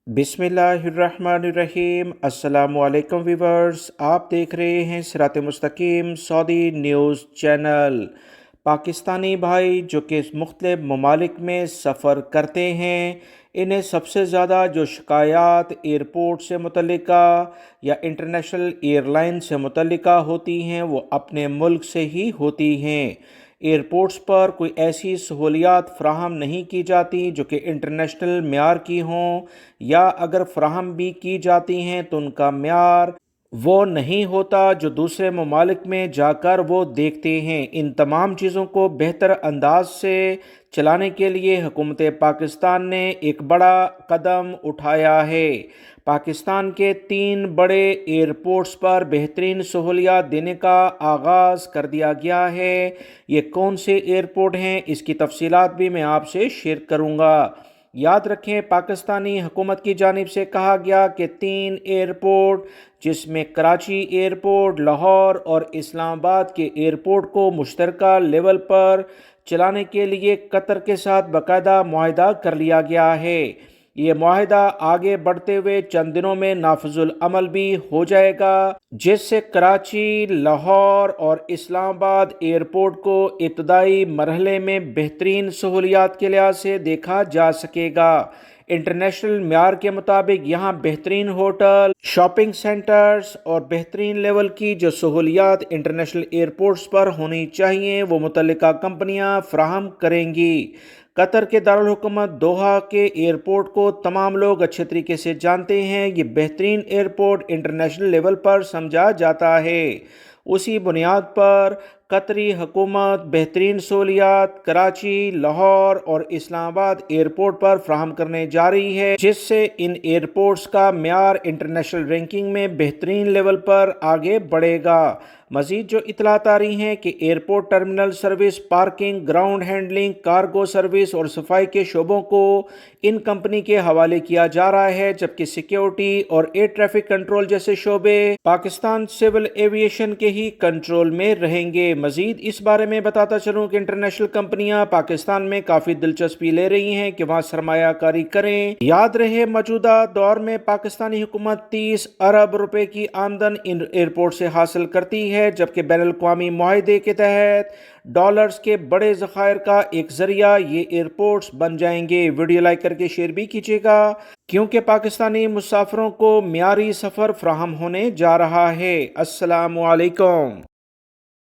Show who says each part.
Speaker 1: बिस्मिल्लाहिर्रहमानिर्रहीम। अस्सलामु अलैकुम व्यूवर्स, आप देख रहे हैं सिरात मुस्तकीम सऊदी न्यूज़ चैनल। पाकिस्तानी भाई जो कि मुख्तलिफ़ ममालिक में सफ़र करते हैं, इन्हें सबसे ज़्यादा जो शिकायत एयरपोर्ट से मुतल्लिका या इंटरनेशनल एयरलाइन से मुतल्लिका होती हैं वो अपने मुल्क से ही होती हैं। एयरपोर्ट्स पर कोई ऐसी सहूलियात फ़राहम नहीं की जाती जो कि इंटरनेशनल मेयार की हों, या अगर फ़राहम भी की जाती हैं तो उनका मेयार वो नहीं होता जो दूसरे ममालिक में जाकर वो देखते हैं। इन तमाम चीज़ों को बेहतर अंदाज से चलाने के लिए हुकूमत पाकिस्तान ने एक बड़ा कदम उठाया है। पाकिस्तान के 3 बड़े एयरपोर्ट्स पर बेहतरीन सहूलियात देने का आगाज़ कर दिया गया है। ये कौन से एयरपोर्ट हैं, इसकी तफसीलात भी मैं आपसे शेयर करूँगा। याद रखें, पाकिस्तानी हुकूमत की जानिब से कहा गया कि 3 एयरपोर्ट, जिसमें कराची एयरपोर्ट, लाहौर और इस्लामाबाद के एयरपोर्ट को मुश्तरका लेवल पर चलाने के लिए कतर के साथ बाकायदा मुआहदा कर लिया गया है। ये मुआहदा आगे बढ़ते हुए चंद दिनों में नाफिजुल अमल भी हो जाएगा, जिससे कराची, लाहौर और इस्लामाबाद एयरपोर्ट को इब्तदाई मरहले में बेहतरीन सहूलियात के लिहाज से देखा जा सकेगा। इंटरनेशनल म्यार के मुताबिक यहाँ बेहतरीन होटल, शॉपिंग सेंटर्स और बेहतरीन लेवल की जो सहूलियात इंटरनेशनल एयरपोर्ट्स पर होनी चाहिए वो मुतल्लिका कंपनियाँ फ्राहम करेंगी। कतर के दारुल हुकूमत दोहा के एयरपोर्ट को तमाम लोग अच्छे तरीके से जानते हैं। ये बेहतरीन एयरपोर्ट इंटरनेशनल लेवल पर समझा जाता है। उसी बुनियाद पर कतरी हुकूमत बेहतरीन सहूलियात कराची, लाहौर और इस्लामाबाद एयरपोर्ट पर फ्राहम करने जा रही है, जिससे इन एयरपोर्ट्स का म्यार इंटरनेशनल रैंकिंग में बेहतरीन लेवल पर आगे बढ़ेगा। मज़ीद जो इतलात आ रही हैं कि airport terminal service, parking, ground handling, cargo service और सफाई के शोबों को इन कंपनी के हवाले किया जा रहा है, जबकि सिक्योरिटी और एयर ट्रैफिक कंट्रोल जैसे शोबे पाकिस्तान सिविल एविएशन के ही कंट्रोल में रहेंगे। मजीद इस बारे में बताता चलूं कि इंटरनेशनल कंपनियां पाकिस्तान में काफ़ी दिलचस्पी ले रही हैं कि वहां सरमायाकारी करें। याद रहे, मौजूदा दौर में पाकिस्तानी हुकूमत 30 अरब रुपए की आमदन इन एयरपोर्ट से हासिल करती है, जबकि बैनुल-अक़वामी मुआहदे के तहत डॉलर्स के बड़े ज़खायर का एक जरिया ये एयरपोर्ट्स बन जाएंगे। वीडियो लाइक करके शेयर भी कीजिएगा, क्योंकि पाकिस्तानी मुसाफिरों को मियारी सफ़र फ्राहम होने जा रहा है। अस्सलामु अलैकुम।